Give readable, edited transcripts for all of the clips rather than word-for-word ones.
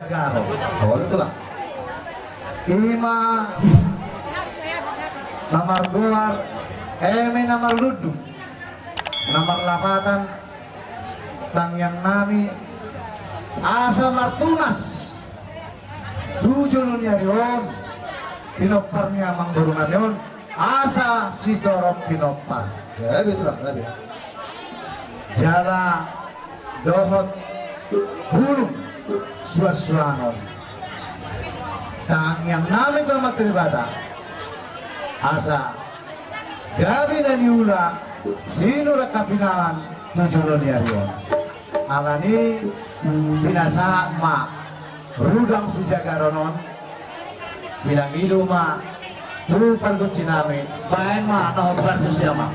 Garo. Oh, itulah. Ima nomor luar, nomor ludu, nomor lapatan, tang yang nami asa martunas, 7 nunyarion, pinoparnya mangburungan yon, asa sitorok pinopar. Ya, betul lah, jala dohot bulung suasuanon. Tang yang nami kelamat teribata asa gabi dan yula sinura kapinalan 7 nunyarion. Alani binasa ma rudang si jagaronon bilang hidup ma tu pergut ciname bayan ma atau pergut siapa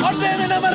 Ordine nomor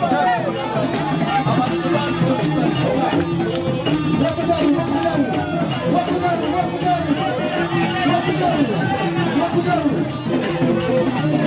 はい。jauh.